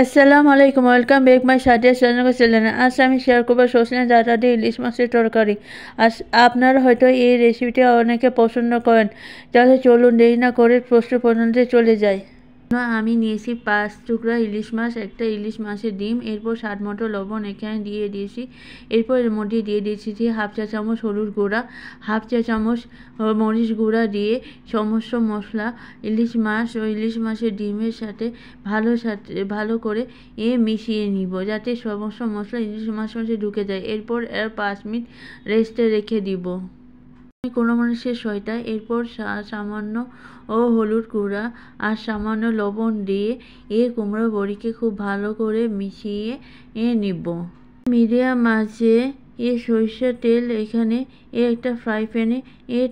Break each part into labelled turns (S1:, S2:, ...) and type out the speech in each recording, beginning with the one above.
S1: আসসালামু আলাইকুম, welcome back my Sadia channel. আজ আমি শেয়ার করবো সজনে ডাঁটা দিয়ে ইলিশ মাছের তরকারি। আজ আপনারা হয়তো এই রেসিপিটা অনেকে পছন্দ করেন, তাহলে চলুন দেরি না করে প্রশ্ন পর্যন্ত চলে যাই। আমি নিয়েছি 5 টুকরা ইলিশ মাছ, একটা ইলিশ মাছের ডিম, এরপর স্বাদ মতো লবণ এখানে দিয়ে দিয়েছি। এরপর এর মধ্যে দিয়ে দিয়েছি হাফ চা চামচ হলুদ গুঁড়া, হাফ চা চামচ মরিচ গুঁড়া দিয়ে সমস্ত মশলা ইলিশ মাছ ও ইলিশ মাছের ডিমের সাথে ভালো করে মিশিয়ে নিব, যাতে সমস্ত মশলা ইলিশ মাছের মধ্যে ঢুকে যায়। এরপর 5 মিনিট রেস্টে রেখে দিব। কোনো মানুষের সয়টা। এরপর সামান্য হলুদ গুঁড়া আর সামান্য লবণ দিয়ে কুমড়ো বড়িকে খুব ভালো করে মিশিয়ে নিব। মিডিয়াম আঁচে সরিষার তেল এখানে একটা ফ্রাই প্যানে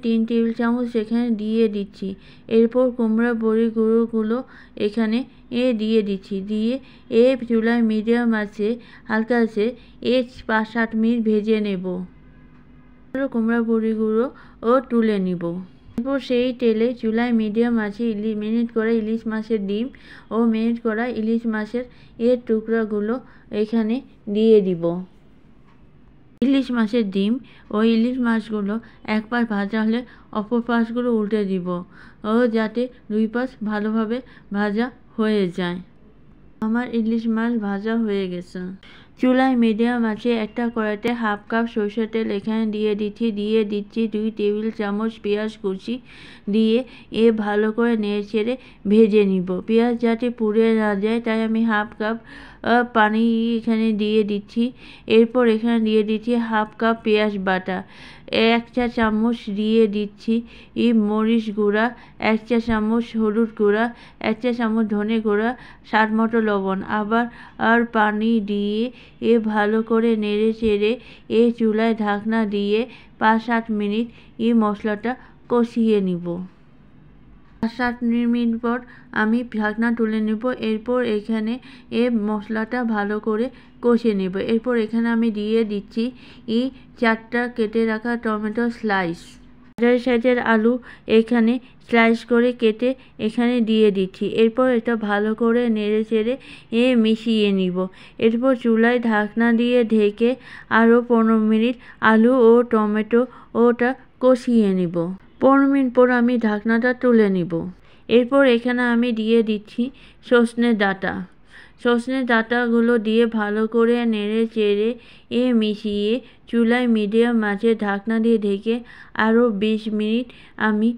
S1: 3 টেবিল চামচ এখানে দিয়ে দিচ্ছি। এরপর কুমড়ো বড়ি গুঁড়োগুলো এখানে দিয়ে দিচ্ছি, দিয়ে চুলায় মিডিয়াম আঁচে হালকা আছে 5-7 মিনিট ভেজে নেব। কুমড়া বড়িগুলো তুলে নিব। এরপর সেই তেলে চুলায় মিডিয়াম আছে মেরিনেট করা ইলিশ মাছের ডিম ও মেরিনেট করা ইলিশ মাছের টুকরাগুলো এখানে দিয়ে দিব। ইলিশ মাছের ডিম ও ইলিশ মাছগুলো এক পাশ ভাজা হলে অপর পাশগুলো উল্টে দিব যাতে 2 পাশ ভালোভাবে ভাজা হয়ে যায়। আমার ইলিশ মাছ ভাজা হয়ে গেছে। চুলায় মিডিয়াম আছে একটা কড়াইতে হাফ কাপ সরষের তেল এখানে দিয়ে দিচ্ছি 2 টেবিল চামচ পেঁয়াজ কুচি দিয়ে ভালো করে নেড়েচেড়ে ভেজে নিব। পেঁয়াজ যাতে পুড়ে না যায় তাই আমি হাফ কাপ পানি এখানে দিয়ে দিচ্ছি। এরপর এখানে দিয়ে দিচ্ছি হাফ কাপ পেঁয়াজ বাটা, 1 চা চামচ দিয়ে দিচ্ছি মরিচ গুঁড়া, 1 চা চামচ হলুদ গুঁড়া, 1 চা চামচ ধনে গুঁড়া, স্বাদ মতো লবণ। আবার পানি দিয়ে ভালো করে নেড়ে চেড়ে চুলায় ঢাকনা দিয়ে 5-7 মিনিট মশলাটা কষিয়ে নিব। 5-7 মিনিট পর আমি ঢাকনা তুলে নেব। এরপর এখানে মশলাটা ভালো করে কষে নেব। এরপর এখানে আমি দিয়ে দিচ্ছি 4টা কেটে রাখা টমেটো স্লাইস, সাইজের আলু এখানে স্লাইস করে কেটে এখানে দিয়ে দিচ্ছি। এরপর এটা ভালো করে নেড়ে চেড়ে মিশিয়ে নিব। এরপর চুলায় ঢাকনা দিয়ে ঢেকে আরও 15 মিনিট আলু ও টমেটো ওটা কষিয়ে নিব। 15 মিনিট পর আমি ঢাকনাটা তুলে নিব। এরপর এখানে আমি দিয়ে দিচ্ছি সজনে ডাঁটাগুলো দিয়ে ভালো করে নেড়ে চেড়ে মিশিয়ে চুলায় মিডিয়াম আঁচে ঢাকনা দিয়ে ঢেকে আরও 20 মিনিট আমি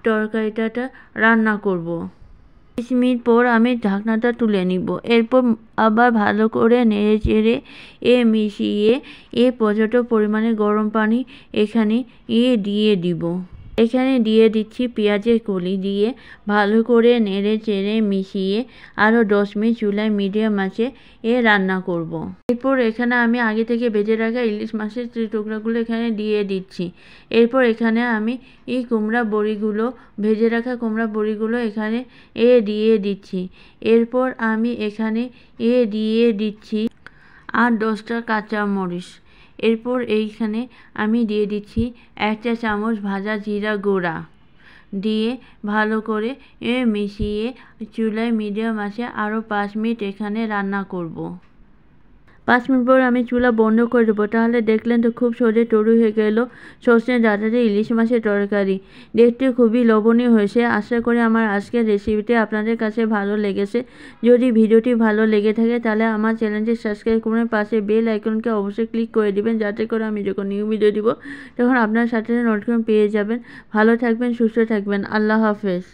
S1: তরকারিটা রান্না করব। 20 মিনিট পর আমি ঢাকনাটা তুলে নিব। এরপর আবার ভালো করে নেড়ে চেড়ে মিশিয়ে পর্যাপ্ত পরিমাণে গরম পানি এখানে দিয়ে দিব। এখানে দিয়ে দিচ্ছি পেঁয়াজের কলি দিয়ে ভালো করে নেড়ে চেড়ে মিশিয়ে আরও 10 মিনিট চুলায় মিডিয়াম আঁচে রান্না করব। এরপর এখানে আমি আগে থেকে ভেজে রাখা ইলিশ মাছের টুকরাগুলো এখানে দিয়ে দিচ্ছি। এরপর এখানে আমি ভেজে রাখা কুমড়া বড়িগুলো এখানে দিয়ে দিচ্ছি। এরপর আমি এখানে দিয়ে দিচ্ছি 8-10টা কাঁচামরিচ। এরপর এইখানে আমি দিয়ে দিচ্ছি 1 চা চামচ ভাজা জিরা গুঁড়া দিয়ে ভালো করে মিশিয়ে চুলায় মিডিয়াম আঁচে আরও 5 মিনিট এখানে রান্না করব। 5 মিনিট পর আমি চুলা বন্ধ করে দেবো। তাহলে দেখলেন তো খুব সহজে তৈরি হয়ে গেল সজনে ডাঁটা দিয়ে ইলিশ মাছের তরকারি। দেখতে খুবই লোভনীয় হয়েছে। আশা করি আমার আজকের রেসিপিটি আপনাদের কাছে ভালো লেগেছে। যদি ভিডিওটি ভালো লেগে থাকে তাহলে আমার চ্যানেলটি সাবস্ক্রাইব করে পাশে বেল আইকনকে অবশ্যই ক্লিক করে দিবেন, যাতে করে আমি যখন নিউ ভিডিও দিব তখন আপনার সাথে নোটিফিকেশন পেয়ে যাবেন। ভালো থাকবেন, সুস্থ থাকবেন। আল্লাহ হাফেজ।